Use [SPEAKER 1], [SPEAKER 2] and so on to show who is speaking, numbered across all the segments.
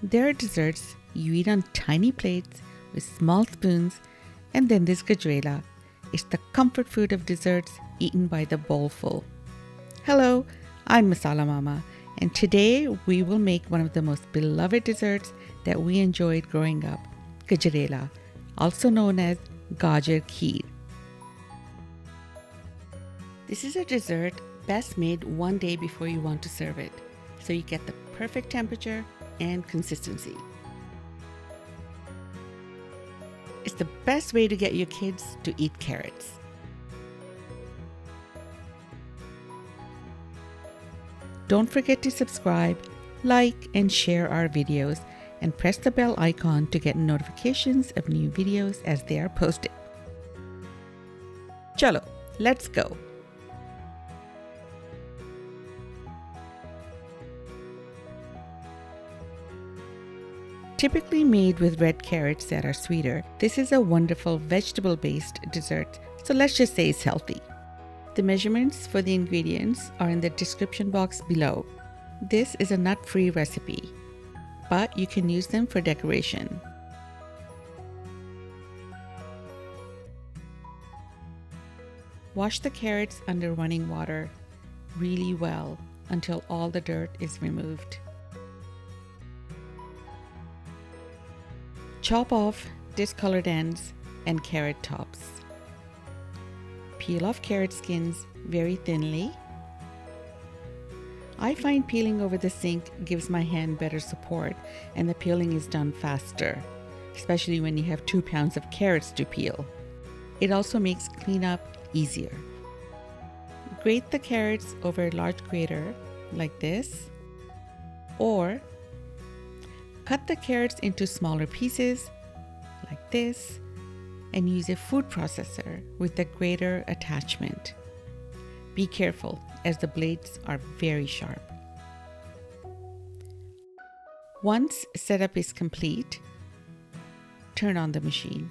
[SPEAKER 1] There are desserts you eat on tiny plates with small spoons, and then there's Gajrela. It's the comfort food of desserts eaten by the bowlful. Hello, I'm Masala Mama, and today we will make one of the most beloved desserts that we enjoyed growing up, GAJRELA, also known as Gajar Kheer. This is a dessert best made one day before you want to serve it, so you get the perfect temperature and consistency. It's the best way to get your kids to eat carrots. Don't forget to subscribe, like, and share our videos, and press the bell icon to get notifications of new videos as they are posted. Chalo, let's go! Typically made with red carrots that are sweeter, this is a wonderful vegetable-based dessert, so let's just say it's healthy. The measurements for the ingredients are in the description box below. This is a nut-free recipe, but you can use them for decoration. Wash the carrots under running water really well until all the dirt is removed. Chop off discolored ends and carrot tops. Peel off carrot skins very thinly. I find peeling over the sink gives my hand better support and the peeling is done faster, especially when you have 2 pounds of carrots to peel. It also makes cleanup easier. Grate the carrots over a large grater like this, or cut the carrots into smaller pieces like this and use a food processor with the grater attachment. Be careful as the blades are very sharp. Once setup is complete, turn on the machine.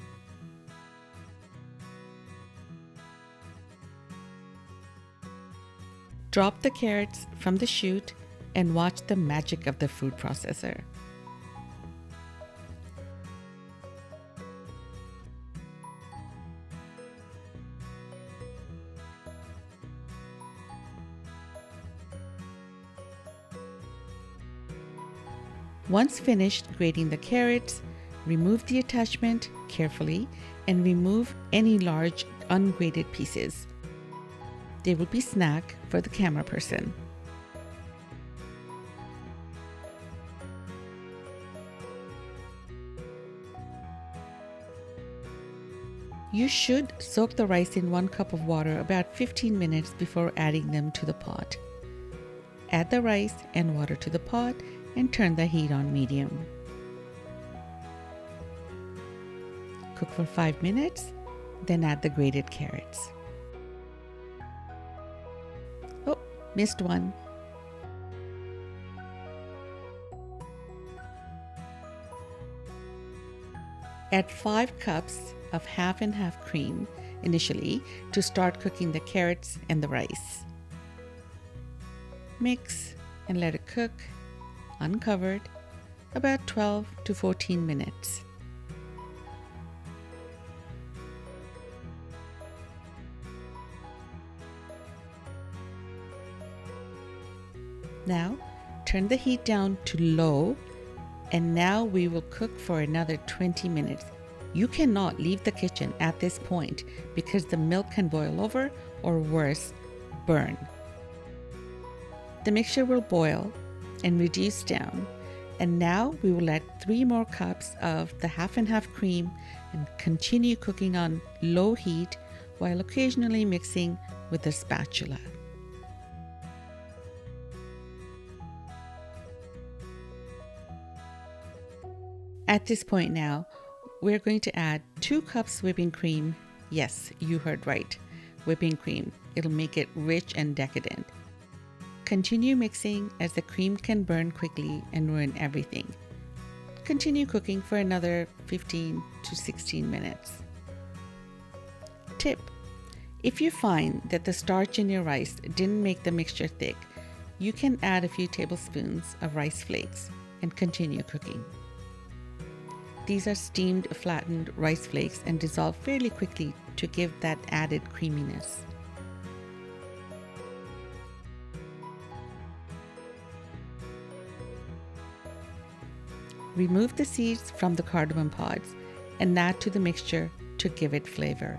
[SPEAKER 1] Drop the carrots from the chute and watch the magic of the food processor. Once finished grating the carrots, remove the attachment carefully and remove any large ungrated pieces. They will be snack for the camera person. You should soak the rice in 1 cup of water about 15 minutes before adding them to the pot. Add the rice and water to the pot and turn the heat on medium. Cook for 5 minutes, then add the grated carrots. Oh, missed one. Add 5 cups of half and half cream initially to start cooking the carrots and the rice. Mix and let it cook uncovered about 12 to 14 minutes. Now turn the heat down to low, and now we will cook for another 20 minutes. You cannot leave the kitchen at this point because the milk can boil over or worse, burn. The mixture will boil and reduce down, and now we will add 3 more cups of the half and half cream and continue cooking on low heat while occasionally mixing with a spatula. At this point now, we're going to add 2 cups whipping cream. Yes, you heard right, whipping cream. It'll make it rich and decadent. Continue mixing as the cream can burn quickly and ruin everything. Continue cooking for another 15 to 16 minutes. Tip: if you find that the starch in your rice didn't make the mixture thick, you can add a few tablespoons of rice flakes and continue cooking. These are steamed flattened rice flakes and dissolve fairly quickly to give that added creaminess. Remove the seeds from the cardamom pods and add to the mixture to give it flavor.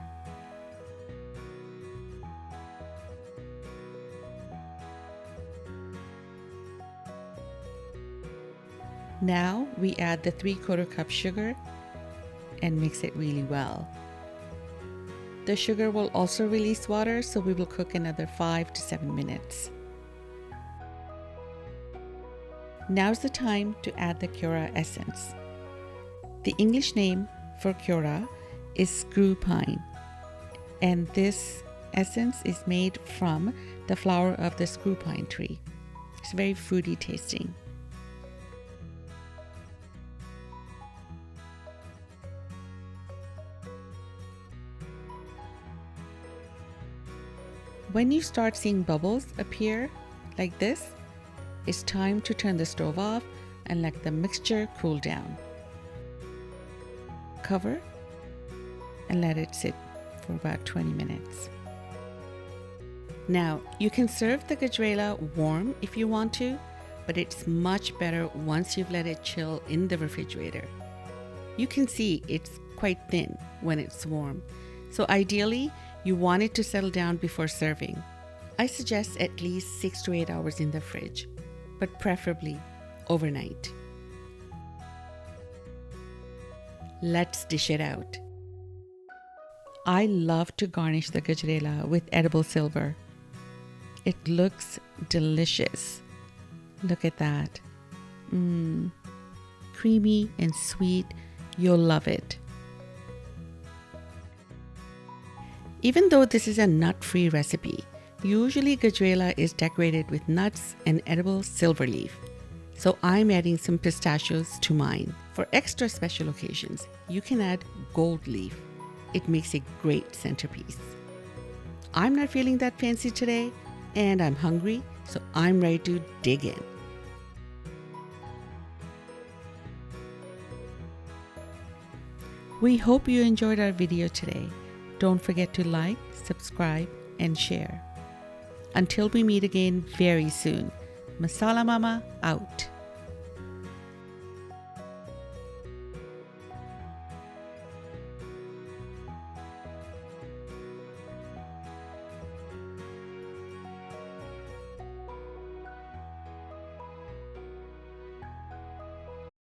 [SPEAKER 1] Now we add the 3/4 cup sugar and mix it really well. The sugar will also release water, so we will cook another 5 to 7 minutes. Now's the time to add the kewra essence. The English name for kewra is screwpine, and this essence is made from the flower of the screwpine tree. It's very fruity tasting. When you start seeing bubbles appear like this, it's time to turn the stove off and let the mixture cool down. Cover and let it sit for about 20 minutes. Now, you can serve the Gajrela warm if you want to, but it's much better once you've let it chill in the refrigerator. You can see it's quite thin when it's warm, so ideally, you want it to settle down before serving. I suggest at least 6 to 8 hours in the fridge, but preferably overnight. Let's dish it out. I love to garnish the Gajrela with edible silver. It looks delicious. Look at that. Creamy and sweet. You'll love it. Even though this is a nut-free recipe, usually Gajrela is decorated with nuts and edible silver leaf. So I'm adding some pistachios to mine. For extra special occasions, you can add gold leaf. It makes a great centerpiece. I'm not feeling that fancy today, and I'm hungry, so I'm ready to dig in. We hope you enjoyed our video today. Don't forget to like, subscribe, and share. Until we meet again very soon, Masala Mama out.